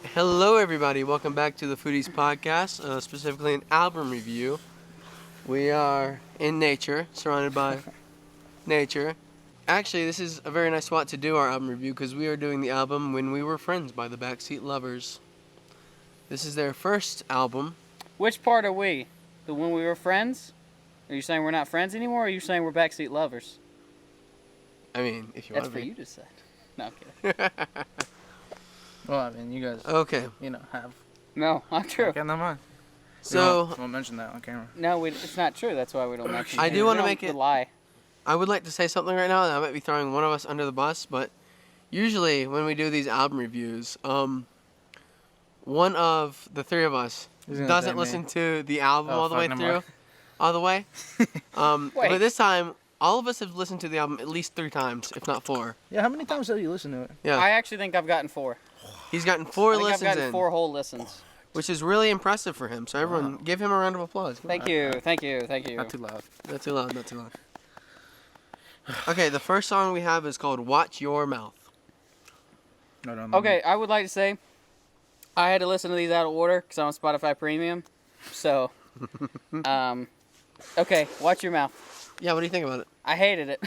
Hello, everybody. Welcome back to the Foodies podcast, specifically an album review. We are in nature, surrounded by nature. Actually, this is a very nice spot to do our album review because we are doing the album When We Were Friends by the Backseat Lovers. This is their first album. Which part are we? The when we were friends? Are you saying we're not friends anymore, or are you saying we're backseat lovers? I mean, if you That's want for to you to decide. No, I'm kidding. Well, I mean, you guys, Okay, have. No, not true. Okay, never mind. so We'll mention that on camera. No, it's not true. That's why we don't mention it. I do wanna make it- lie. I would like to say something right now, and I might be throwing one of us under the bus, but usually when we do these album reviews, one of the three of us He's gonna doesn't say me. listen to the album Oh, all the way fuck, through, never all the way. Wait. But this time, all of us have listened to the album at least 3 times, if not 4. Yeah, how many times have you listened to it? Yeah, I actually think I've gotten 4. he's gotten 4 I think I've listens gotten in, 4 whole listens. which is really impressive for him. So everyone, Wow. give him a round of applause. Thank you, thank you, thank you. Not too loud. Not too loud, not too loud. Okay, the first song we have is called "Watch Your Mouth." No. Okay, I would like to say I had to listen to these out of order because I'm on Spotify Premium. So, okay, watch your mouth. Yeah, what do you think about it? I hated it.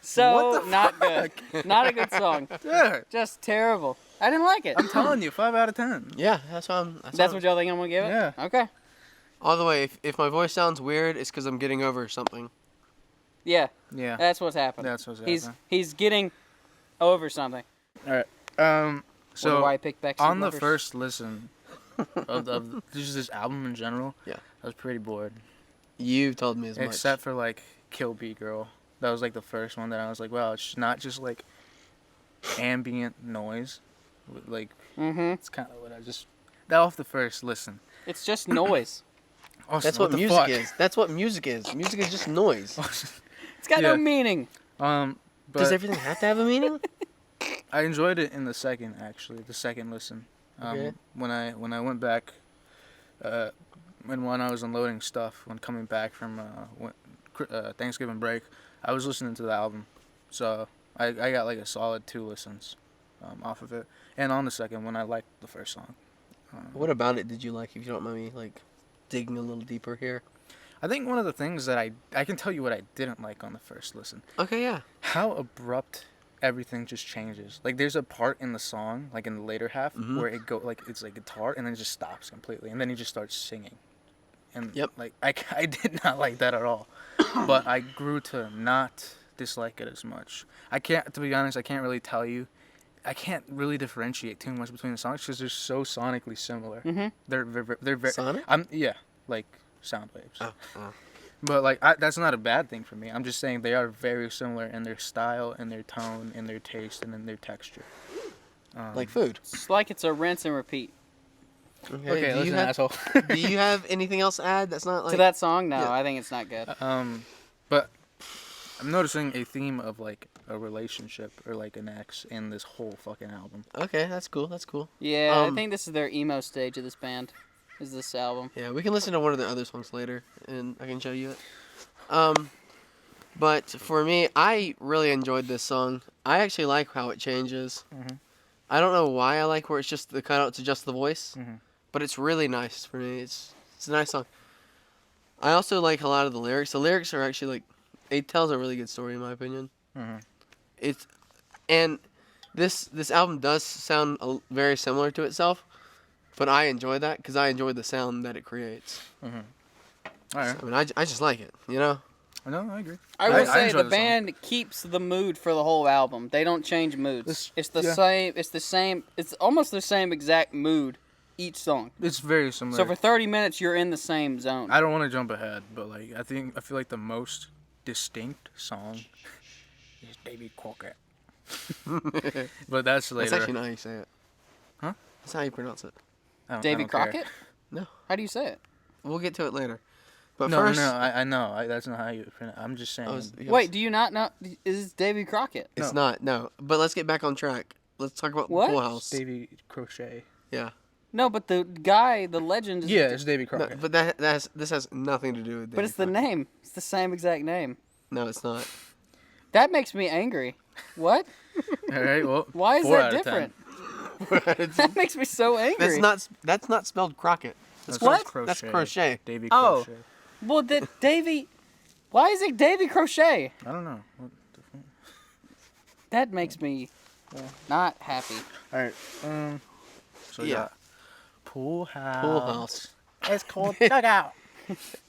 So, What the not good. Not a good song. Dude, Just terrible. I didn't like it. I'm telling you, 5 out of 10. Yeah, that's what I'm. That's what y'all think I'm going to give it? Yeah. Okay. All the way. If my voice sounds weird, it's because I'm getting over something. Yeah, Yeah, that's what's happened. that's what's He's happening. he's getting over something. All right. So, So why I picked Backseat on the Lovers. first listen of just this album in general, Yeah. I was pretty bored. You've told me as much. Except for like Kilby Girl. That was like the first one that I was like, wow, it's not just like ambient noise. Like Mm-hmm. it's kind of what I just that off the first listen. It's just noise. Austin, That's what the music fuck? is. That's what music is. Music is just noise. It's got no Yeah. meaning. But Does everything have to have a meaning? I enjoyed it in the second listen. Okay. When I went back, when I was unloading stuff, when coming back from Thanksgiving break, I was listening to the album, so I got like a solid 2 listens off of it. And on the second one, I liked the first song. What about it did you like? If you don't mind me like digging a little deeper here. I think one of the things that I can tell you what I didn't like on the first listen. Okay, yeah. How abrupt everything just changes. Like there's a part in the song, like in the later half, Mhm. where it's like guitar and then it just stops completely, and then he just starts singing. And Yep. like I did not like that at all, but I grew to not dislike it as much. To be honest, I can't really tell you. I can't really differentiate too much between the songs because they're so sonically similar. Mm-hmm. They're very. Sonic? Like sound waves. Oh. But like that's not a bad thing for me. I'm just saying they are very similar in their style, in their tone, in their taste, and in their texture. Like food. It's like it's a rinse and repeat. Okay, do you listen, have asshole. do you have anything else to add that's not like To that song, no, yeah. I think it's not good. But I'm noticing a theme of like a relationship or like an ex in this whole fucking album. Okay, that's cool. That's cool. Yeah, I Um, think this is their emo stage of this band. Is this album? Yeah, we can listen to one of the other songs later, and I can show you it. But for me, I really enjoyed this song. I actually like how it changes. Mhm. I don't know why I like where it's just the cutout to just the voice, Mhm. but it's really nice for me. It's a nice song. I also like a lot of the lyrics. The lyrics are actually like, it tells a really good story in my opinion. Mhm. It's, and this album does sound very similar to itself, but I enjoy that because I enjoy the sound that it creates. All right. I mean, I just like it, you know? No, I agree. I will say enjoy the song. band keeps the mood for the whole album. They don't change moods. It's the same. It's the same. It's almost the same exact mood each song. It's very similar. So for 30 minutes, you're in the same zone. I don't want to jump ahead, but like I feel like the most distinct song is Davy Crockett. But that's later. That's actually not how you say it. Huh? That's how you pronounce it. I Davy don't care. Crockett? No. How do you say it? We'll get to it later. But No, first, I know. That's not how you pronounce it. I'm just saying. Wait, do you not know? Is this Davy Crockett? It's No. not, no. But let's get back on track. Let's talk about What? Full House. Davy Crochet. Yeah. No, but the guy, the legend. Is Yeah, it's Davy No, Crockett. but this has nothing to do with But it's the Davy Crockett. name. It's the same exact name. No, it's not. That makes me angry. What? All right, well. Why is 4 that out of 10. different? That makes me so angry. That's not spelled Crockett. That's what? Crochet. That's Crochet. Davy Oh. Crochet. Well, Davy. Why is it Davy Crochet? I don't know. What the fuck? That makes me not happy. All right. So Yeah. yeah. Pool house. Pool house. It's called dugout.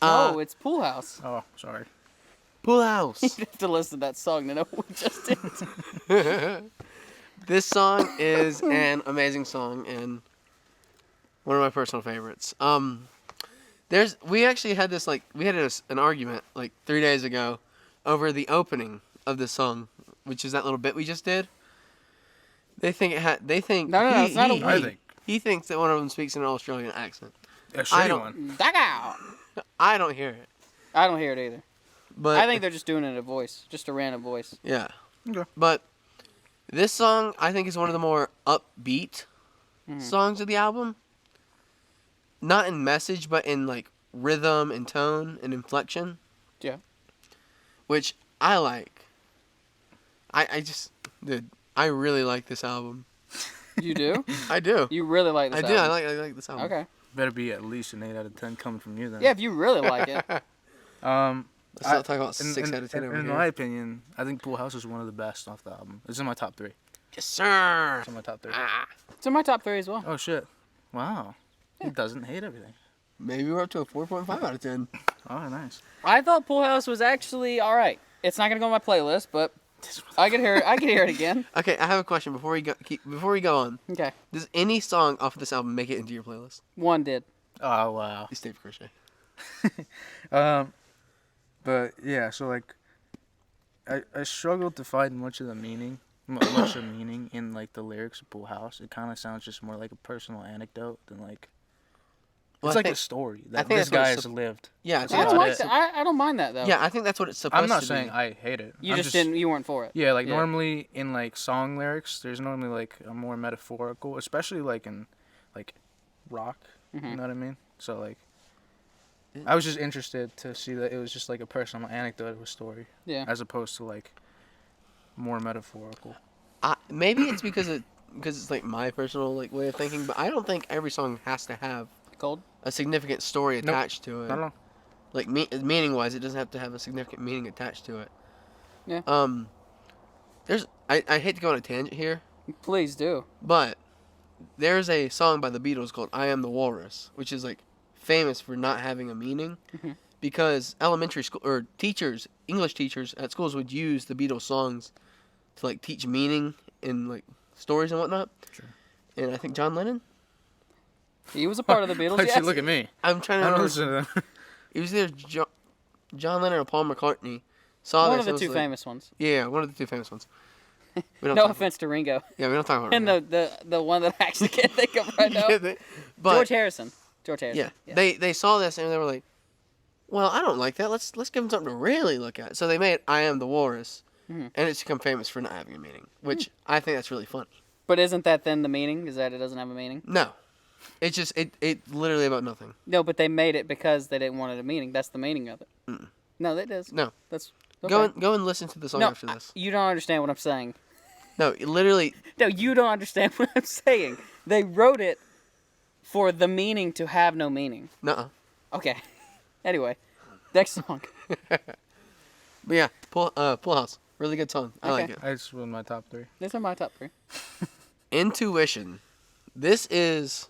No, it's Pool House. Oh, sorry. Pool house. You have to listen to that song to know what we just did. This song is an amazing song and one of my personal favorites. We actually had this an argument like 3 days ago over the opening of this song, which is that little bit we just did. They think No, it's not a we. He thinks that one of them speaks in an Australian accent. A shitty one. Dugout. I don't hear it. I don't hear it either. But I think they're just doing it in a voice, just a random voice. yeah. Okay. But this song I think is one of the more upbeat songs of the album. Not in message, but in like rhythm and tone and inflection. Yeah. Which I like. I really like this album. You do? I do. You really like this I do. album? I like this album. Okay. Better be at least an 8 out of 10 coming from you then. Yeah, if you really like it. Let's not talk about 6 out of 10 over in here. my opinion, I think Pool House is one of the best off the album. It's in my top 3. Yes, sir. It's in my top 3. It's in my top 3 as well. Oh shit! Wow. He doesn't hate everything. Maybe we're up to a 4.5 out of 10. Oh, nice. I thought Pool House was actually all right. It's not gonna go on my playlist, but I can hear it again. Okay, I have a question before we go on. Okay. Does any song off of this album make it into your playlist? One did. Oh wow. You Dave Crochet. But yeah, so like, I struggled to find much of meaning in like the lyrics of Pool House. It kind of sounds just more like a personal anecdote than like. Well, It's I like think- a story I that think this that's what guy it's has lived. Yeah, That's I about don't like it. that. I don't mind that though. Yeah, I think that's what it's supposed I'm not to saying be. I hate it. You I'm just didn't. You weren't for it. Yeah, like Yeah. normally in like song lyrics, there's normally like a more metaphorical, especially like in like rock. Mm-hmm. You know what I mean? So like, I was just interested to see that it was just like a personal anecdote of a story, Yeah. as opposed to like more metaphorical. Maybe it's because it's like my personal like way of thinking, but I don't think every song has to have Cold. a significant story Nope. attached to it. I don't know. Like meaning wise, it doesn't have to have a significant meaning attached to it. Yeah. I hate to go on a tangent here, Please do. but there's a song by the Beatles called "I Am the Walrus," which is like famous for not having a meaning, because elementary school or teachers, English teachers at schools would use the Beatles songs to like teach meaning in like stories and whatnot. Sure. And I think John Lennon. He was a part of the Beatles. Why'd Yes. you look at me? I'm trying to I don't remember. listen to them. It was either John Lennon or Paul McCartney. Saw One this of the and two was like- famous ones. Yeah, one of the two famous ones. We don't No talk offense to Ringo. Yeah, we don't talk about And Ringo. the one that I actually can't think of right now. But George Harrison. yeah, they saw this and they were like, "Well, I don't like that. Let's give them something to really look at." So they made "I Am the Walrus," and it's become famous for not having a meaning, which I think that's really funny. But isn't that then the meaning? Is that it doesn't have a meaning? No, it's just it literally about nothing. No, but they made it because they didn't want it a meaning. That's the meaning of it. No, that is. No, That's okay. go and listen to the song No, after this. you don't understand what I'm saying. No, literally, No, you don't understand what I'm saying. They wrote it for the meaning to have no meaning. nuh-uh. Okay. Anyway, next song. But yeah, Pool House, really good song. I like Okay. it. It's in my top 3. These are my top 3. Intuition. This is,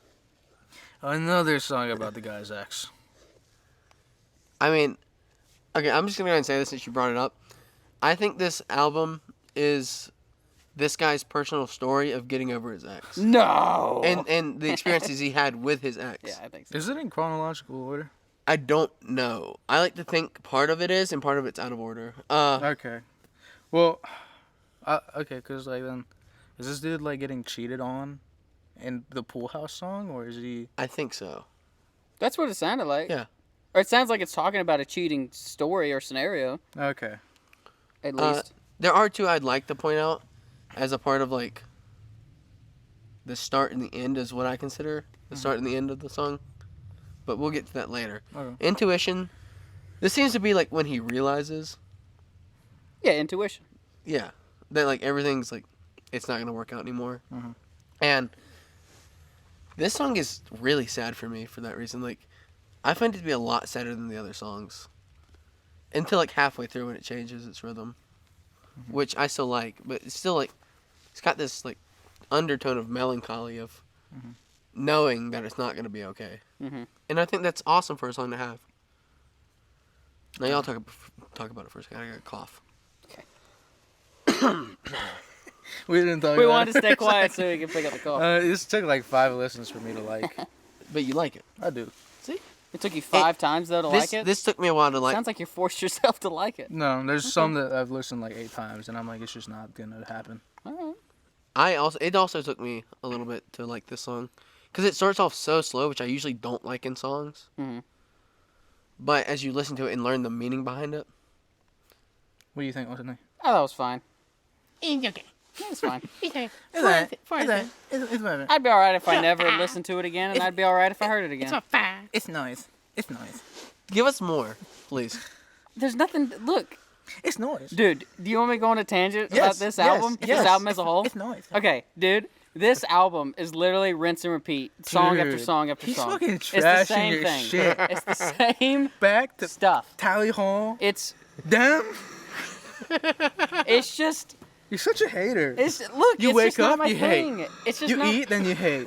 Another song about the guy's ex. I mean, okay, I'm just gonna go ahead and say this since you brought it up. I think this album is this guy's personal story of getting over his ex. No. And the experiences he had with his ex. Yeah, I think so. Is it in chronological order? I don't know. I like to think part of it is and part of it's out of order. Okay. Well, okay, because like then, is this dude like getting cheated on in the Pool House song, or is he? I think so. That's what it sounded like. Yeah. Or it sounds like it's talking about a cheating story or scenario, Okay. at least. There are two I'd like to point out as a part of like the start and the end is what I consider the start and the end of the song. But we'll get to that later. Okay. Intuition. This seems to be like when he realizes, Yeah, intuition. yeah, that like everything's like it's not gonna work out anymore. And This song is really sad for me for that reason. Like, I find it to be a lot sadder than the other songs. Until like halfway through when it changes its rhythm. Which I still like, but it's still like, it's got this like undertone of melancholy of knowing that it's not going to be okay. And I think that's awesome for a song to have. Now y'all talk about it for a second. I got a cough. We didn't talk. We about wanted it. to stay quiet so we could pick up the call. This took like 5 listens for me to like. But you like it. I do. See? It took you 5 times though to like it. This took me a while to like. Sounds like you forced yourself to like it. No, there's some that I've listened like 8 times, and I'm like, it's just not gonna happen. All right. It also took me a little bit to like this song, because it starts off so slow, which I usually don't like in songs. But as you listen to it and learn the meaning behind it, What do you think? What's the name? Oh, that was fine. It's okay. It's fine. It's fine. I'd be alright if I never listened to it again, and I'd be alright if I heard it again. It's fine. It's noise. It's noise. give us more, please. There's nothing. Look, It's noise. dude. Do you want me to go on a tangent about Yes, this yes, album? yes. This album as a whole? It's noise. Okay, dude. This album is literally rinse and repeat, song after Dude, song after he's song. fucking It's the trashing same your thing. shit. It's the same Back to stuff. Tally Hall. It's Damn. it's just You're such a hater. it's look. You it's wake just not up, my you thing. hate. It's just You not. eat, then you hate.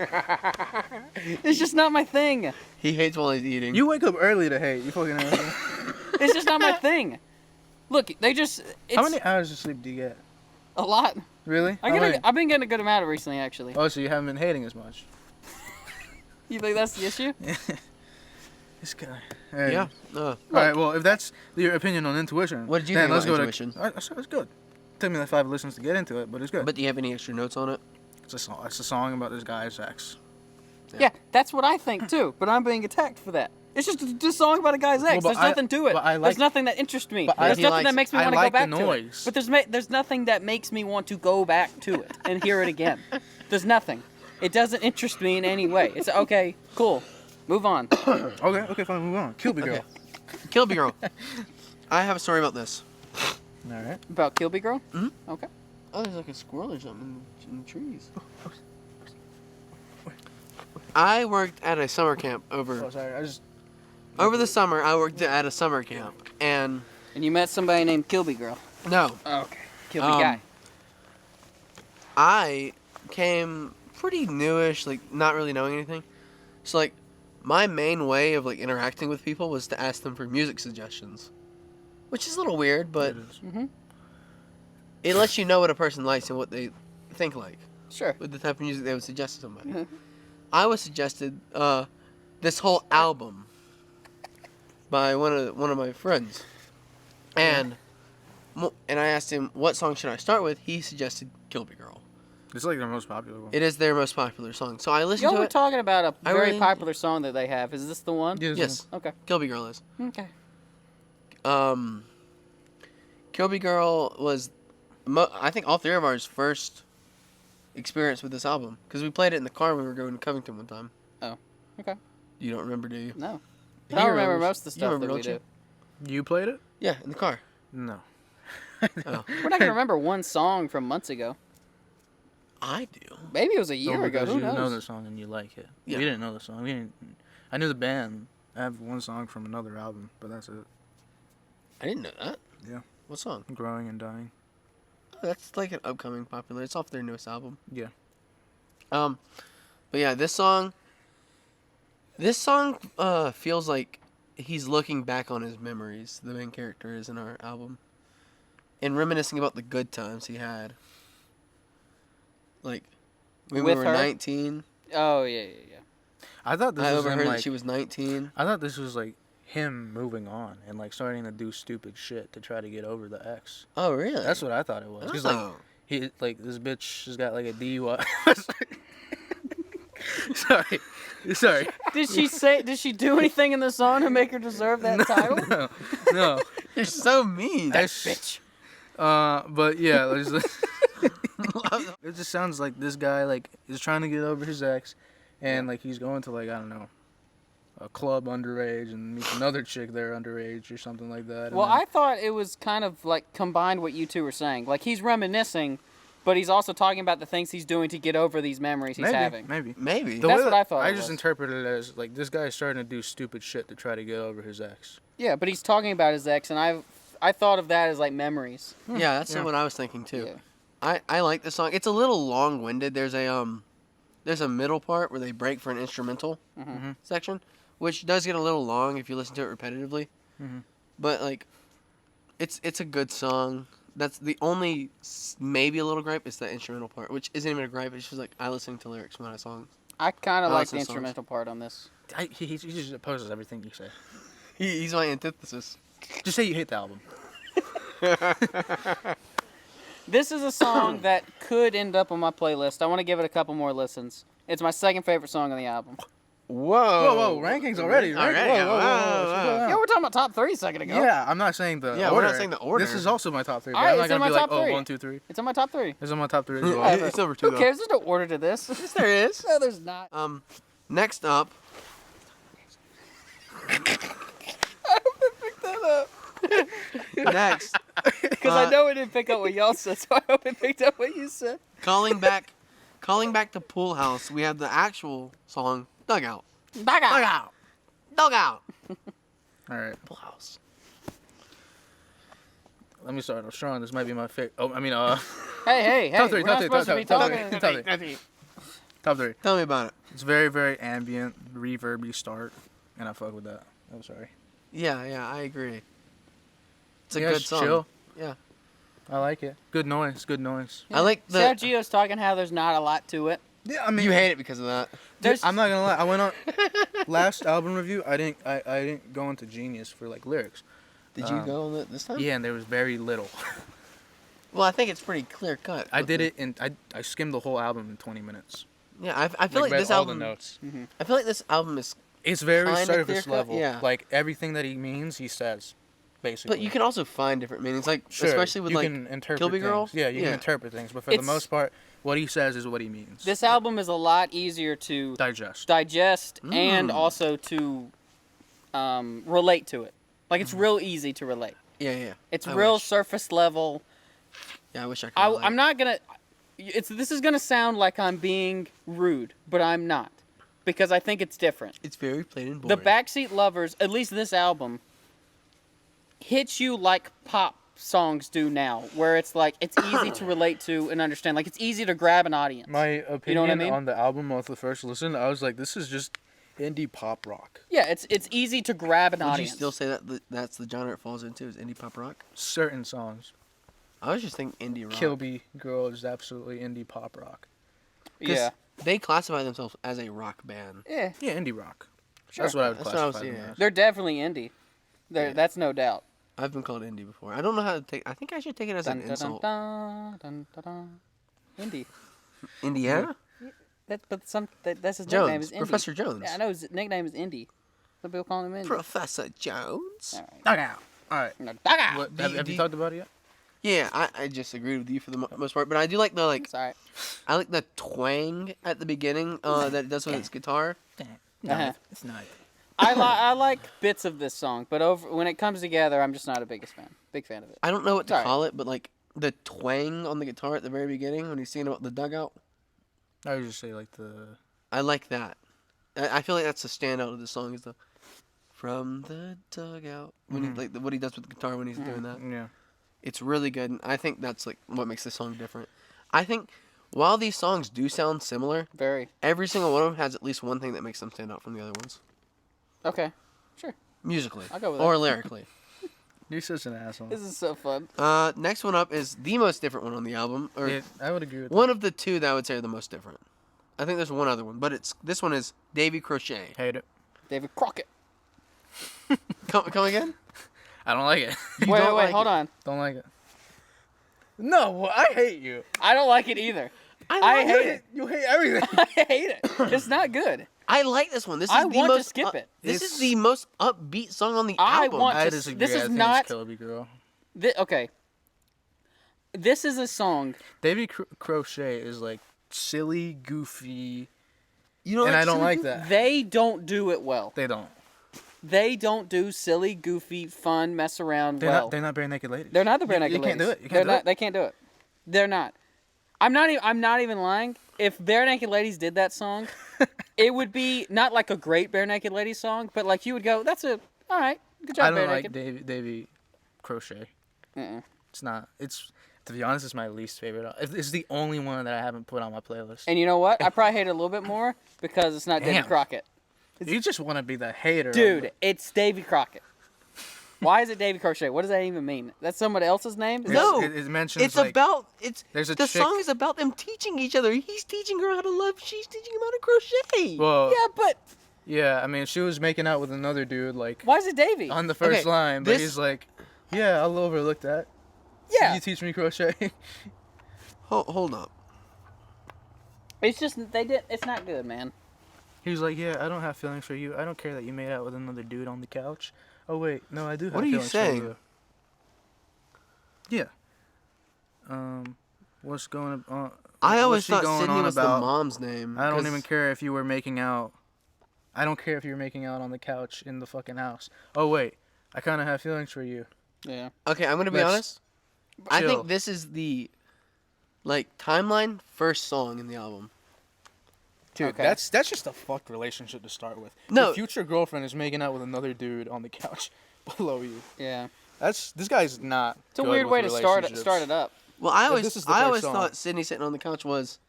It's just not my thing. He hates while he's eating. You wake up early to hate. You fucking asshole. It's just not my thing. Look, they just. It's How many hours of sleep do you get? a lot. Really? I've been getting a good amount of recently, actually. Oh, so you haven't been hating as much. You think that's the issue? This guy. Hey. Yeah. All right. Well, if that's your opinion on intuition, What did you then think let's about go intuition? To. It's good. Took me like 5 listens to get into it, but it's good. But do you have any extra notes on it? It's a song. It's a song about this guy's ex. Yeah, that's what I think too. But I'm being attacked for that. It's just a song about a guy's ex. Well, but There's nothing to it. but I There's like- nothing that interests me. but There's he nothing likes- that makes me I want to like go back the to noise. it. But there's nothing that makes me want to go back to it and hear it again. There's nothing. It doesn't interest me in any way. It's okay, cool, move on. Okay, fine, move on. Kilby Girl. Okay. Kilby Girl. I have a story about this. All right. About Kilby Girl? Mhm. Okay. Oh, there's like a squirrel or something in the trees. I worked at a summer camp Oh, over sorry. the summer. I worked at a summer camp, and And you met somebody named Kilby Girl. no, Okay. Kilby Um, guy. I came pretty newish, like not really knowing anything. So like, my main way of like interacting with people was to ask them for music suggestions, which is a little weird, but it lets you know what a person likes and what they think like, Sure. with the type of music they would suggest to somebody. Mhm. I was suggested this whole album by one of my friends, and I asked him what song should I start with. He suggested "Kilby Girl." It's like their most popular one. It is their most popular song, so I listened Y'all to were it. talking about a I very really- popular song that they have. Is this the one? Yes, Okay. "Kilby Girl" is. Okay. "Kilby Girl" was, I think, all 3 of ours first experience with this album, because we played it in the car when we were going to Covington one time. Oh. Okay. You don't remember, do you? No. He I don't remember remembers. most of the You stuff remember, that we don't do. You played it? Yeah, in the car. No. Oh, We're not gonna remember one song from months ago. I do. Maybe it was a year ago. because Who you know the knows? song and you like it. Yeah. We didn't know the song. I knew the band. I have one song from another album, but that's it. I didn't know that. Yeah. What song? Growing and Dying. Oh, that's like an upcoming popular. It's off their newest album. Yeah. But yeah, this song feels like he's looking back on his memories. The main character is in our album, and reminiscing about the good times he had. Like when we With were her? 19. Oh yeah. I thought this I was overheard him, that like, she was 19. I thought this was like him moving on and like starting to do stupid shit to try to get over the ex. Oh really? That's what I thought it was. 'Cause, like Oh. he like this bitch has got like a DUI. Sorry. Did she do anything in the song to make her deserve that title? No. You're so mean. Bitch. But yeah, it just sounds like this guy like is trying to get over his ex, and like he's going to like, I don't know, a club underage and meets another chick there underage or something like that. Well, I thought it was kind of like combined what you two were saying. Like he's reminiscing, but he's also talking about the things he's doing to get over these memories he's having. Maybe. Maybe. The That's way what I thought I it just was. interpreted it as like this guy's starting to do stupid shit to try to get over his ex. Yeah, but he's talking about his ex, and I thought of that as like memories. Yeah, that's what I was thinking too. Yeah. I like the song. It's a little long-winded. There's a middle part where they break for an instrumental section, which does get a little long if you listen to it repetitively. But like, it's a good song. That's the only maybe a little gripe is that instrumental part, which isn't even a gripe. It's just like I listen to lyrics when I song. I kind of like listen the to songs. instrumental part on this. He just opposes everything you say. He's my antithesis. Just say you hate the album. This is a song that could end up on my playlist. I want to give it a couple more listens. It's my second favorite song on the album. Whoa! Rankings already. Already? Whoa. Yeah, we're talking about top 3 a second ago. Yeah, I'm not saying the order. Yeah, we're not saying the order. This is also my top 3. But All right, I'm not it's in gonna be my like, top 3. 1, 2, 3. It's on my top 3. This is on my top 3 as Yeah, well. it's number 2 Who cares? There's no order to this. Yes, there is. No, there's not. Next up. I hope they picked that up. Next, Because I know it didn't pick up what y'all said, so I hope it picked up what you said. calling back to Pool House. We have the actual song Dugout. Dugout. Dugout. All right, Pool House. let me start. I'm strong. This might be my favorite. Oh, I mean, Hey, Top 3, we're not top 3, supposed to be top talking. 3. Top 3. Tell me about it. It's very, very ambient, reverby start, and I fuck with that. I'm sorry. Yeah, I agree. It's a Yeah, good it's song. chill. Yeah. I like it. Good noise. I like See how the. Gio's talking how there's not a lot to it? Yeah, I mean, You hate it because of that. There's, I'm not gonna lie. I went on last album review. I didn't go into Genius for like lyrics. Did you go on it this time? Yeah, and there was very little. Well, I think it's pretty clear cut. I did it in I skimmed the whole album in 20 minutes. Yeah, I feel like read this all album. the notes. I feel like this album is. It's very Kinda surface clear-cut, level. yeah. Like everything that he means, he says, basically. But you can also find different meanings, like Sure, especially with you like can interpret Kilby things. Girl. Yeah, you can interpret things, but for the It's- most part, what he says is what he means. this album is a lot easier to digest. and also to relate to it. Like, it's real easy to relate. Yeah. It's I real wish. surface level. Yeah, I wish I could. I'm not gonna. This is gonna sound like I'm being rude, but I'm not, because I think it's different. It's very plain and boring. The Backseat Lovers, at least this album, hits you like pop songs do now, where it's like it's easy to relate to and understand. Like, it's easy to grab an audience. My opinion You know what I mean? on the album off the first listen, I was like, this is just indie pop rock. Yeah, it's easy to grab an Would you audience. still say that that's the genre it falls into is indie pop rock? Certain songs. I was just thinking indie rock. Kilby Girl is absolutely indie pop rock. 'Cause Yeah. They classify themselves as a rock band. Yeah. Yeah, indie rock. Sure. That's what I would That's what I was- classify them yeah. as. They're definitely indie. Yeah. That's no doubt. I've been called indie before. I don't know how to take. I think I should take it as an Dun, dun, insult. dun, dun, dun, dun. Indie. Indiana? That's his nickname is Jones. Indie. Professor Jones. Yeah, I know his nickname is Indie. Some people call him Indie. Professor Jones. All right. Dugout. All right. No, Dugout. What, Do have you- have do you you- talked about it yet? Yeah, I just agreed with you for the most part, but I do like the It's all right. I like the twang at the beginning that it does with its guitar. Uh-huh. It's not. I like bits of this song, but when it comes together, I'm just not a big fan of it. I don't know what to Sorry. call it, but like the twang on the guitar at the very beginning when he's singing about the dugout. I would just say like the. I like that. I feel like that's the standout of the song is the from the dugout when he like what he does with the guitar when he's doing that. Yeah. It's really good. And I think that's like what makes this song different. I think while these songs do sound similar, Very. every single one of them has at least one thing that makes them stand out from the other ones. Okay. Sure. Musically. I'll go with or that. lyrically. You're such an asshole. This is so fun. Next one up is the most different one on the album. Or Yeah, I would agree with one of the two that I would say are the most different. I think there's one other one, but this one is Davy Crochet. that. Hate it. David Crockett. Come again? I don't like it. You Wait, don't like hold it. on. Don't like it. No, I hate you. I don't like it either. I like hate it. You hate everything. I hate it. It's not good. I like this one. This is I the want to most skip it. This It's- is the most upbeat song on the I album. want I to- disagree. this I is think not- it's Kilby Girl. Okay. This is a song. Davy Crochet is like silly, goofy, You know, and I don't like that. They don't do it well. They don't. They don't do silly, goofy, fun, mess around They're well. not. They're not bare naked ladies. They're not the bare naked You can't do ladies. it. You can't do it. They can't do it. They're not. I'm not even lying. If Bare Naked Ladies did that song, it would be not like a great Bare Naked Ladies song, but like you would go, "That's all right, good job, I don't Bare like Naked." Davy Crochet. Mm-mm. It's not. It's to be honest, it's my least favorite. It's the only one that I haven't put on my playlist. And you know what? I probably hate it a little bit more because it's not Davy Damn. Crockett. You just want to be the hater, Dude, it's Davy Crockett. Why is it Davy Crochet? What does that even mean? That's somebody else's name? No, it mentions it's like, about there's a the chick- song is about them teaching each other. He's teaching her how to love. She's teaching him how to crochet. Well, Yeah, but yeah. I mean, she was making out with another dude like why is it Davy? on the first Okay, line, but this- he's like, "Yeah, I'll overlook that. Yeah, You teach me crochet." Hold up. it's just it's not good, man. He was like, "Yeah, I don't have feelings for you. I don't care that you made out with another dude on the couch." Oh wait, no, I do have What are you feelings saying? for you. Yeah. What's going on? I always what's she thought going Sydney on was about? the mom's name. I don't 'cause- even care if you were making out. I don't care if you were making out on the couch in the fucking house. Oh wait, I kind of have feelings for you. Yeah. Okay, I'm gonna be Let's honest. I chill. think this is the timeline first song in the album. Dude, Okay. that's just a fucked relationship to start with. No. Your future girlfriend is making out with another dude on the couch below you. Yeah. This guy's not. It's a good weird with way to start relationships. it up. Well, I always this is the first song. thought Sydney sitting on the couch was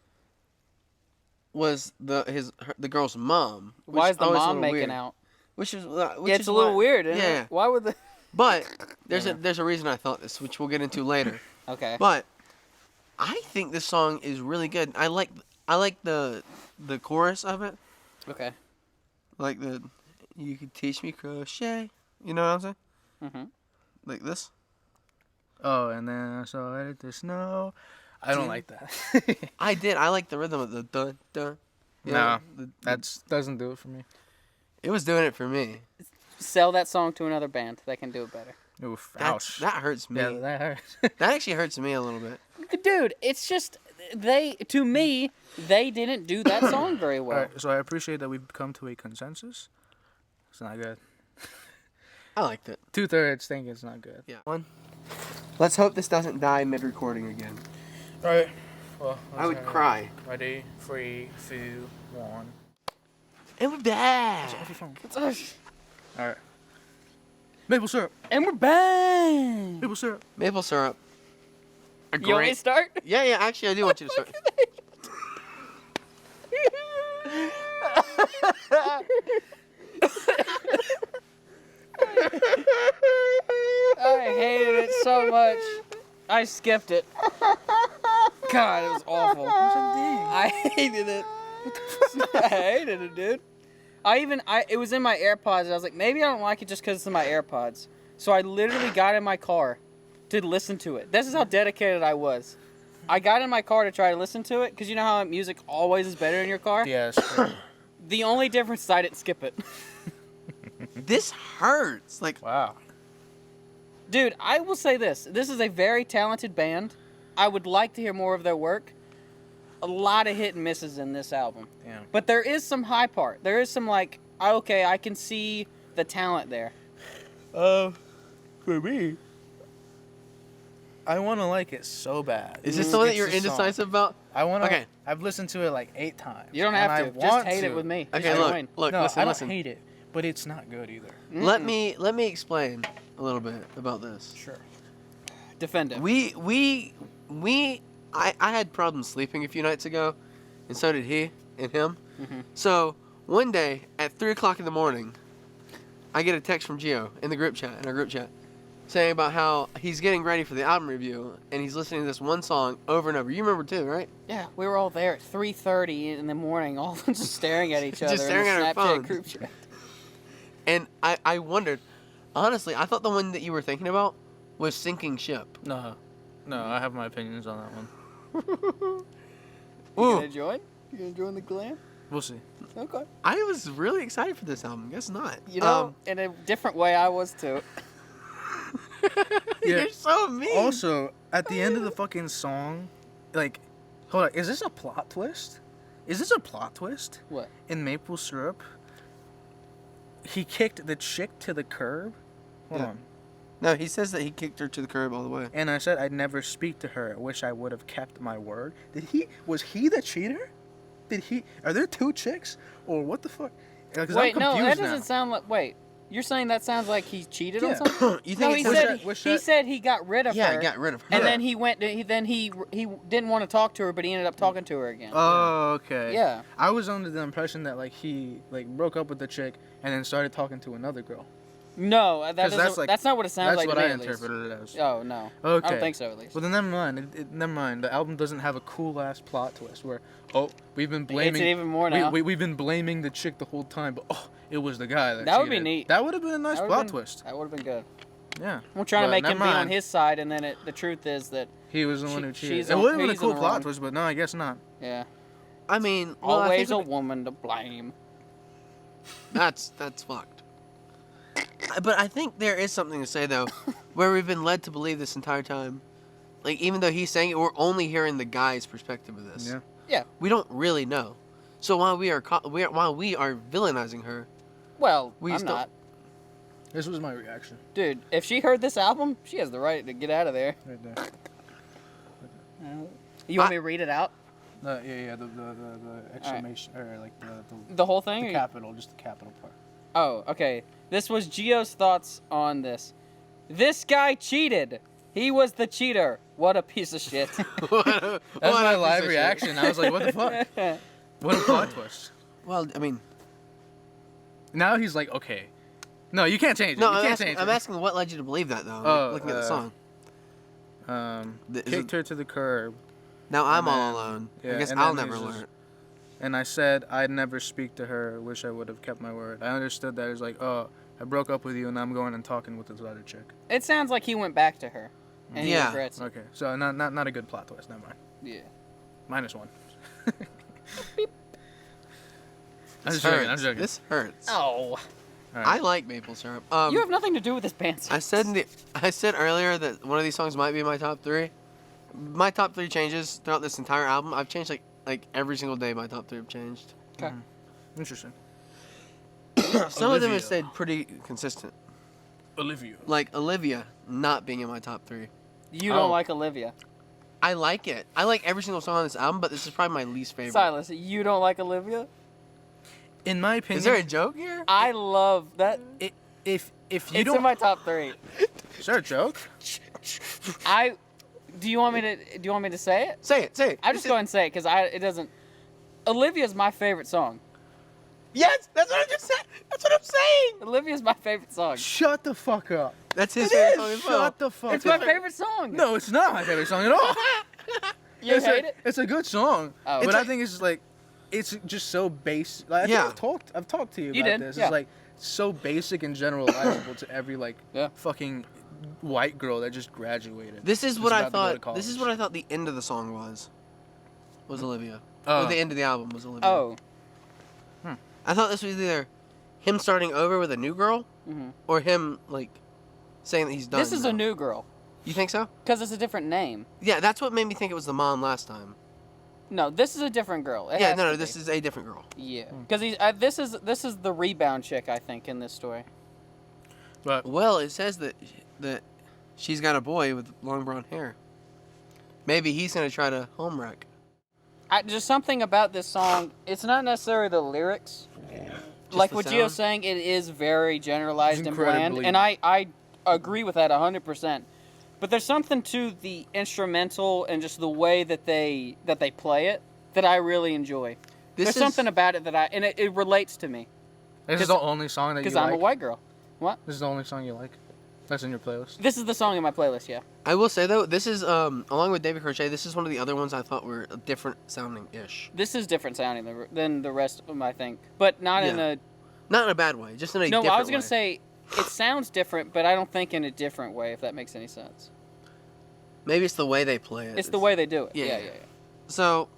the girl's mom. Why which is the always a mom little making weird. out? Which is Yeah, it's a little weird, isn't Yeah. it? Why would the... But there's Yeah. a reason I thought this, which we'll get into later. Okay. But I think this song is really good. I like the chorus of it. Okay. Like you could teach me crochet. You know what I'm saying? Mm-hmm. Like this. Oh, and then I saw it at the snow. I don't like that. I did. I like the rhythm of the dun dun. You know, That doesn't do it for me. it was doing it for me. Sell that song to another band. They can do it better. Oof, That ouch. hurts me. Yeah, that hurts. That actually hurts me a little bit. Dude, it's just... To me, they didn't do that song very well. Alright, so I appreciate that we've come to a consensus. It's not good. I liked it. 2/3 think it's not good. Yeah. One. Let's hope this doesn't die mid-recording again. Alright. Well, I would cry. Ready, 3, 2, 1. And we're back. Alright. Maple syrup. And we're back! Maple syrup. Maple syrup. A You want me to start? Yeah. Actually, I do want you to start. I hated it so much. I skipped it. God, it was awful. I hated it. I hated it, dude. It was in my AirPods, and I was like, maybe I don't like it just because it's in my AirPods. So I literally got in my car to listen to it. This is how dedicated I was. I got in my car to try to listen to it, because you know how music always is better in your car? Yes. Yeah, The only difference is I didn't skip it. This hurts. Like, wow. Dude, I will say this. This is a very talented band. I would like to hear more of their work. A lot of hit and misses in this album. Yeah. But there is some high part. There is some, like, okay, I can see the talent there. For me, I want to like it so bad. is this something that It's you're the song. indecisive about? I want to. Okay. I've listened to it like 8 times. You don't and have I to. Just want hate to. it with me. Okay, Just look, join. look, No, listen, I don't listen. hate it, but it's not good either. Let me explain a little bit about this. Sure. Defend it. I had problems sleeping a few nights ago, and so did he and him. Mhm. So one day at 3:00 in the morning, I get a text from Gio in our group chat, saying about how he's getting ready for the album review and he's listening to this one song over and over. You remember too, right? Yeah, we were all there at 3:30 in the morning, all just staring at each other Just staring in at the our Snapchat phones. group chat. And I wondered, honestly, I thought the one that you were thinking about was Sinking Ship. No, I have my opinions on that one. You Ooh, gonna join? You gonna join the glam? We'll see. Okay. I was really excited for this album. Guess not. You know, in a different way, I was too. Yeah. You're so mean. Also, at the end of the fucking song, like, hold on, is this a plot twist? Is this a plot twist? What? In Maple Syrup, he kicked the chick to the curb. Hold Yeah. on. No, he says that he kicked her to the curb all the way. And I said I'd never speak to her. I wish I would have kept my word. Was he the cheater? Are there two chicks? Or what the fuck? 'Cause Wait, I'm no, that confused doesn't now. sound like. Wait, you're saying that sounds like he cheated on Yeah. something? You think No, it he sounds said like- he said he got rid of Yeah, her. he got rid of her. And then he went. He didn't want to talk to her, but he ended up talking to her again. Oh, okay. Yeah. I was under the impression that like he like broke up with the chick and then started talking to another girl. No, that's that's not what it sounds That's like what to me, I at least. interpreted it as. Oh no. Okay. I don't think so, at least. Well, then never mind. Never mind. The album doesn't have a cool ass plot twist where we've been blaming. It's even more now. We've been blaming the chick the whole time, but it was the guy that. That would be cheated. neat. That would have been a nice plot twist. That would have been good. Yeah. I'm trying to But make him never be on mind. his side, and then the truth is that He was the one who cheated. she's It on- would have been a he's cool in the plot wrong. twist, but no, I guess not. yeah, I mean, well, I always a think woman to blame. that's fucked. But I think there is something to say though, where we've been led to believe this entire time. Like even though he's saying it, we're only hearing the guy's perspective of this. Yeah. Yeah. We don't really know. So while we are villainizing her, Well, We I'm still- not. This was my reaction. Dude, if she heard this album, she has the right to get out of there. Right there. You want me to read it out? The exclamation or like The whole thing? the or- capital, just the capital part. Oh, okay. This was Gio's thoughts on this. This guy cheated. He was the cheater. What a piece of shit. That's my live reaction. I was like, what the fuck? What a plot twist. well, I mean, Now he's like, okay. No, you can't change it. no, you I'm can't asking, change I'm it. asking what led you to believe that though. Oh, looking at the song. Is Kicked it- her to the curb, Now I'm and all then- alone. yeah, I guess and I'll then never he's just- learn. and I said I'd never speak to her. Wish I would have kept my word. I understood that. It's like, oh, I broke up with you, and I'm going and talking with this other chick. It sounds like he went back to her. And he Yeah. regrets it. Okay, so not a good plot twist. Never mind. Yeah. -1. I'm This just joking. I'm hurts. joking. This hurts. Oh. All I right. like maple syrup. You have nothing to do with this band. I said earlier that one of these songs might be my top 3. My top 3 changes throughout this entire album. I've changed like every single day. My top 3 have changed. Okay. Interesting. Some of them Olivia. have stayed pretty consistent. Olivia. Like Olivia not being in my top 3. You Oh. don't like Olivia. I like it. I like every single song on this album, but this is probably my least favorite. Silas, you don't like Olivia? In my opinion, Is there a joke here? I love that. if you It's in don't, my top 3. is there a joke? Do you want me to say it? Say it. Say it. I'm just going to say it because it doesn't. Olivia's my favorite song. Yes, that's what I just said. That's what I'm saying. Olivia's my favorite song. Shut the fuck up. That's his It favorite is. song as well. Shut the fuck It's up. my favorite song. No, it's not my favorite song at all. You it's hate it? It's a good song, Oh. but It's I like- think it's like, it's just so basic. Like, I think Yeah. I've talked to you You about did, this. yeah. It's like so basic and generalizable to every like Yeah. fucking white girl that just graduated. This is Just what I about to go to thought. This is college. what I thought the end of the song was. Was Olivia. Oh. Or the end of the album was Olivia. Oh. I thought this was either him starting over with a new girl, Mhm. or him like saying that he's done. This is now. a new girl You think so? because it's a different name. Yeah, that's what made me think it was the mom last time. No, this is a different girl. It Yeah, has no, to this be. is a different girl. Yeah, because this is the rebound chick I think in this story. But Well, it says that she's got a boy with long blonde hair. Maybe he's gonna try to home wreck. Just something about this song. It's not necessarily the lyrics. Like the what sound? Gio's saying, it is very generalized and bland, Incredibly- and I agree with that 100%. But there's something to the instrumental and just the way that they play it that I really enjoy. There's something about it that it relates to me this is the only song that you because like. I'm a white girl. What? This is the only song you like. That's in your playlist. This is the song in my playlist. Yeah. I will say though, this is along with David Crochet, this is one of the other ones I thought were different sounding ish. This is different sounding than the rest of them, I think, but not in Yeah. a. Not in a bad way, just in a No, different I was gonna way. say it sounds different, but I don't think in a different way. If that makes any sense. Maybe it's the way they play it. It's the way they do it. Yeah, Yeah, yeah. yeah. So,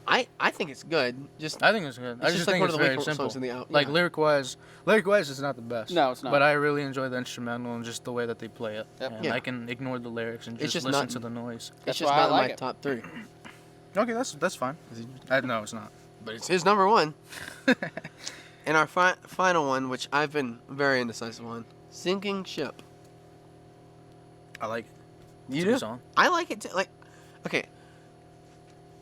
I think it's good. Just I think it's good. I It's just just like think one it's of the very weaker simple. songs in the album. Like Yeah. lyric wise, it's not the best. No, it's not. But I really enjoy the instrumental and just the way that they play it. Yep. And Yeah. I can ignore the lyrics and It's just just listen not- to the noise. it's That's just why I not in like my it. top 3. Okay, that's fine. No, it's not. But it's his number 1. And our final one, which I've been very indecisive on, Sinking Ship. I like it. You It's a do? good song. I like it too. Like, okay.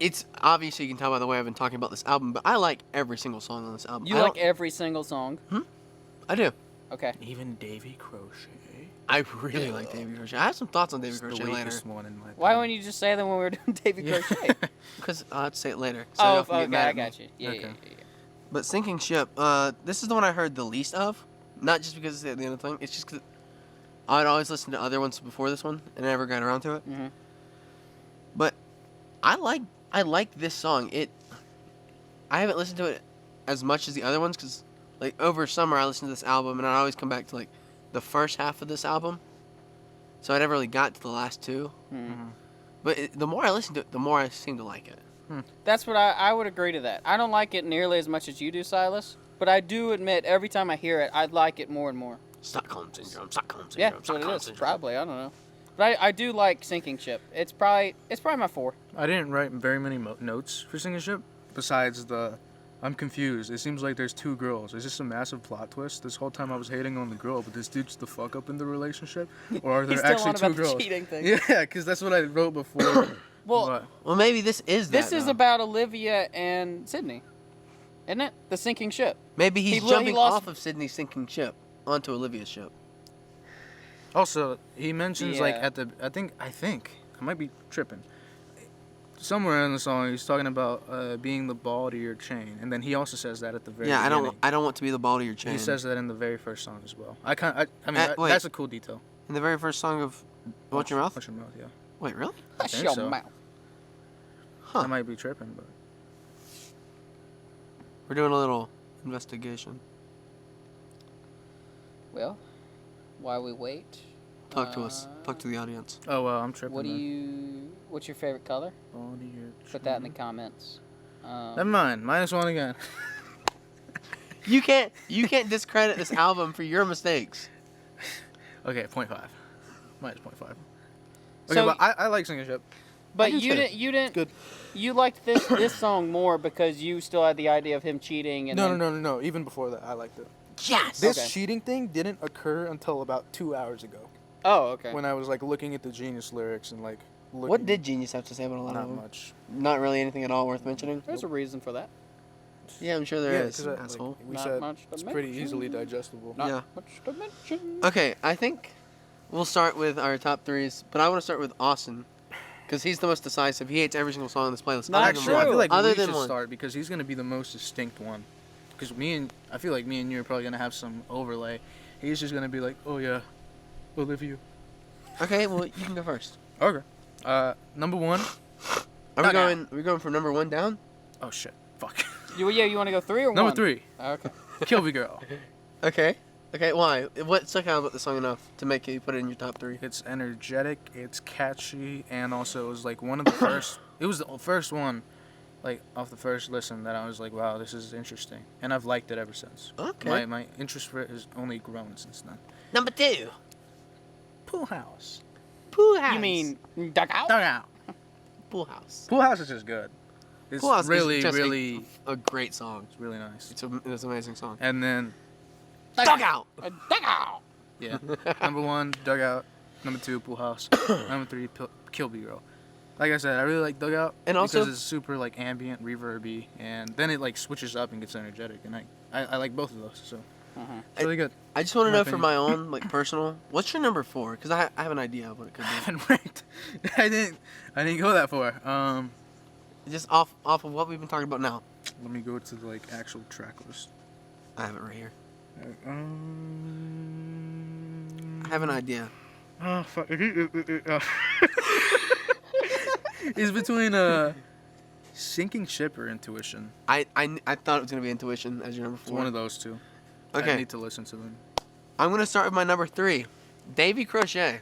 It's obviously, you can tell by the way I've been talking about this album, but I like every single song on this album. You like every single song? I do. Okay. Even Davy Crochet. I really like Davy Crochet. I have some thoughts on Davy It's the Crochet later. weakest one in my Why opinion. wouldn't you just say them when we were doing Davy Yeah. Crochet? Because I'll have to say it later. So Oh, y'all can get okay, mad I at me. got you. Yeah, Okay. yeah. But Sinking Ship, this is the one I heard the least of. Not just because it's at the end of the thing. It's just because I'd always listen to other ones before this one, and I never got around to it. Mm-hmm. But I like this song. I haven't listened to it as much as the other ones because, like, over summer I listened to this album, and I always come back to like the first half of this album. So I never really got to the last two. Mm-hmm. But the more I listen to it, the more I seem to like it. That's what I would agree to that. I don't like it nearly as much as you do, Silas. But I do admit, every time I hear it, I like it more and more. Stockholm Syndrome, Stockholm Yeah, Syndrome, that's what it Stockholm is. Syndrome. Probably, I don't know. But I do like Sinking Ship. It's probably my 4. I didn't write very many notes for Sinking Ship besides the I'm confused. It seems like there's 2 girls. Is this a massive plot twist? This whole time I was hating on the girl, but this dude's the fuck up in the relationship? Or are there He's still actually on 2 about girls? the cheating thing. Yeah, because that's what I wrote before. Well, but Well, maybe this is that. this is though. about Olivia and Sydney, isn't it? The sinking ship. Maybe he's he jumping lost- off of Sydney's sinking ship onto Olivia's ship. also, he mentions like Yeah. at the I think I might be tripping. Somewhere in the song, he's talking about being the ball to your chain, and then he also says that at the very Yeah, beginning. I don't want to be the ball to your chain. He says that in the very first song as well. I mean, Wait. that's a cool detail. in the very first song of Watch Your Mouth. Watch your mouth, yeah. Wait, really? Hush think your so. mouth. Huh. I might be tripping, but We're doing a little investigation. Well, while we wait, Talk to us. Talk to the audience. oh well, I'm tripping. what do then. you? What's your favorite color? Ball to your Put that in the chain. comments. Never mind. -1 again. You can't discredit this album for your mistakes. Okay, 0.5. -0.5. Okay, So- but I like Sinking Ship. But I do you too. didn't. You didn't. Good. You liked this song more because you still had the idea of him cheating and then, No. Even before that, I liked it. Yes. This Okay. cheating thing didn't occur until about 2 hours ago, Oh, okay. when I was like looking at the Genius lyrics and like looking. What did Genius have to say about a lot Not of them? much. Not really anything at all worth mentioning. There's a reason for that. Yeah, I'm sure there is. 'cause Asshole. like, we Not said much to it's pretty mention. easily digestible. Not Yeah. much to mention. Okay, I think we'll start with our top threes, but I want to start with Austin because he's the most decisive. He hates every single song on this playlist. Not other Actually, than I one. feel like other we than should one. start because he's gonna be the most distinct one. Because I feel like me and you are probably gonna have some overlay. He's just gonna be like, oh yeah, Olivia. Okay, well you can go first. Okay. Number 1. Are No, we no. going? Are we going from number 1 down? Oh shit. Fuck. You want to go 3 or 1? Number 3. Okay. Kilby Girl. Okay. Okay. Why? What stuck out about the song enough to make you put it in your top 3? It's energetic, it's catchy, and also it was like one of the first. It was the first one, like off the first listen, that I was like, wow, this is interesting, and I've liked it ever since. Okay. My interest for it has only grown since then. Number 2. Pool House. Pool House. You mean dugout? Dugout. Pool House? Pool House is just good. It's Pool House really, is just really, a great song. it's really nice. It's an amazing song. And then, Dugout. A dugout. yeah, number 1, Dugout. Number 2, Pool House. Number 3, Kilby Girl. Like I said, I really like Dugout And also- because it's super like ambient, reverby, and then it like switches up and gets energetic, and I like both of those, so it's really good. I just want to My know for opinion. my own, like, personal. What's your number 4? Because I have an idea of what it could I be. haven't ranked. I didn't go that far. Just off of what we've been talking about now. Let me go to the like actual track list. I have it right here. Um, I have an idea. Oh fuck! It's between Sinking Ship or Intuition. I thought it was gonna be Intuition as your number It's 4. one of those two. I Okay, need to listen to them. I'm gonna start with my number 3. Davy Crochet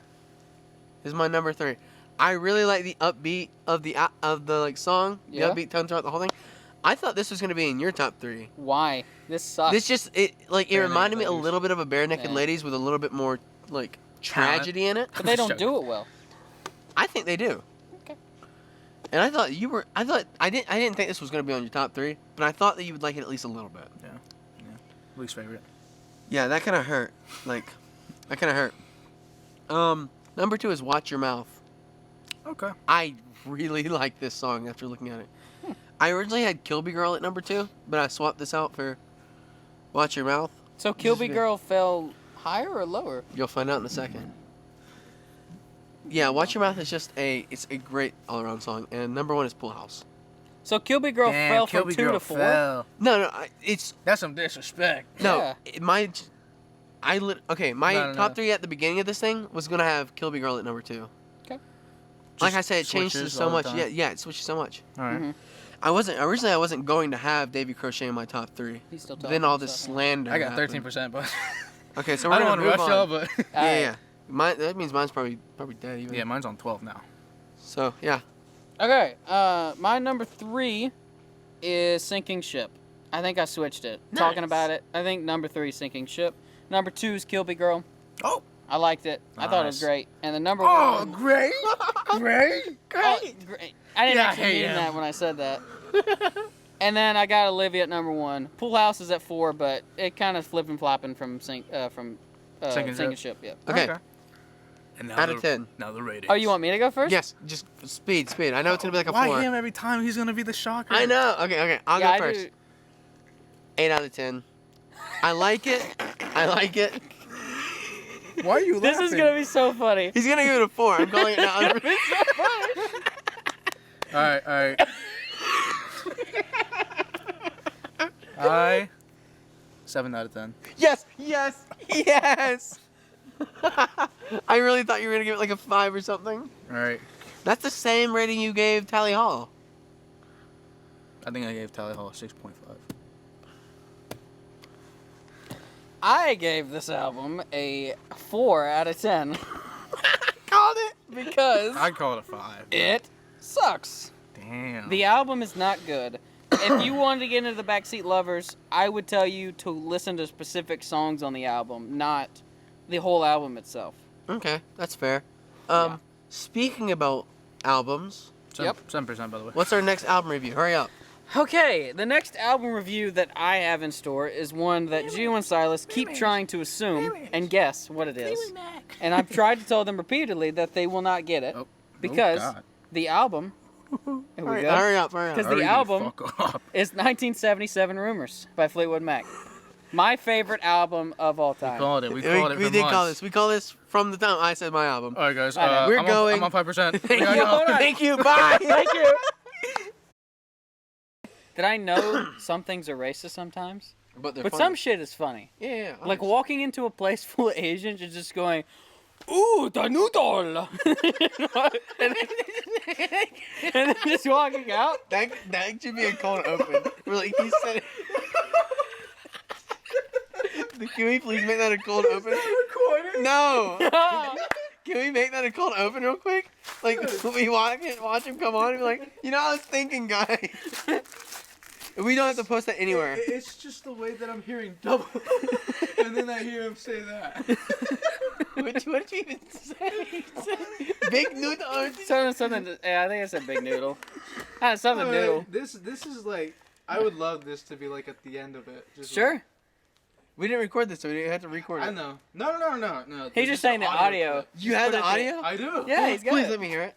is my number 3. I really like the upbeat of the like song, the Yeah? upbeat tone throughout the whole thing. I thought this was gonna be in your top 3. Why? This sucks. This just it Bare reminded me Naked a Ladies. little bit of a Bare Naked Yeah. Ladies with a little bit more like Talent. tragedy in it. But they don't do it well. I think they do. Okay. And I thought I didn't think this was gonna be on your top 3, but I thought that you would like it at least a little bit. Least favorite. Yeah, that kind of hurt. Like, that kind of hurt. Number 2 is Watch Your Mouth. Okay. I really like this song after looking at it. I originally had Kilby Girl at number 2, but I swapped this out for Watch Your Mouth. So Kilby Girl fell higher or lower? You'll find out in a second. Yeah, Watch Your Mouth is just it's a great all-around song, and number 1 is Pool House. So Kilby Girl fell from 2 to 4? Fell. No, it's That's some disrespect. no. Yeah. My No. top 3 at the beginning of this thing was gonna have Kilby Girl at number 2. Okay. Like Just I said, it changes switches so all the much. time. Yeah, it switches so much. All right. Mhm. I wasn't going to have Davy Crochet in my top 3. He's still talking. Then all this stuff, yeah. slander. I got happened. 13%, but Okay, so we're I don't gonna want to move rush on. y'all, but Yeah, Alright. yeah. That means mine's probably dead even. yeah, mine's on 12 now. So yeah. Okay, my number 3 is Sinking Ship. I think I switched it. Nice. Talking about it, I think number 3 is Sinking Ship. Number 2 is Kilby Girl. Oh. I liked it. I thought it was Nice. great. And the number Oh, 1. great, great. Oh, great. I didn't Yeah, actually I mean am. that when I said that. And then I got Olivia at number 1. Pool House is at 4, but it kind of flipping flopping from Sinking Sinking Ship. Yeah. Okay. And now Out of 10. Now the ratings. Oh, you want me to go first? Yes, just speed. I know it's gonna be like a 4. Why him every time? He's gonna be the shocker. I know. Okay. I'll Yeah, go I first. do. 8 out of 10. I like it. Why are you This laughing? is gonna be so funny. He's gonna give it a 4. I'm calling it now. All right. I 7 out of 10. Yes. I really thought you were gonna give it like a 5 or something. All right. That's the same rating you gave Tally Hall. I think I gave Tally Hall a 6.5. I gave this album a 4 out of 10 Called it. because I'd call it a 5. it sucks. Damn. The album is not good. If you wanted to get into the Backseat Lovers, I would tell you to listen to specific songs on the album, not the whole album itself. Okay, that's fair. Yeah. Speaking about albums, Yep. 7%, by the way. what's our next album review? Hurry up. Okay, the next album review that I have in store is one that Gio and Silas keep trying to assume and guess what it is. And I've tried to tell them repeatedly that they will not get it Oh. because God. the album. Here we Hurry go. up. Because Hurry the the album fuck up. is 1977 Rumors by Fleetwood Mac. My favorite album of all time. We called it. We for did call months. this. We call this from the time I said my album. All right, guys. I know. We're I'm going- I'm on 5%. Thank We gotta you. go. Hold on. Thank you. Bye. Thank you. Did I know some things are racist sometimes? But they're But funny. some shit is funny. Yeah. Like walking into a place full of Asians and just going, ooh, the noodle. and then just walking out. That should be a cold open. Really, he said it. Can we please make that a cold open? No. Can we make that a cold open real quick? Like, when we watch him come on and be like, you know, I was thinking, guys. We don't have to post that anywhere. It's just the way that I'm hearing double, and then I hear him say that. What did you even say? Big noodle. something. Yeah, I think I said big noodle. Something noodle. This is like, I would love this to be like at the end of it. Just Sure. We didn't record this, so we had to record it. I know. No. He's just saying the audio. You have the audio? I do. Yeah, he's got Please it. let me hear it.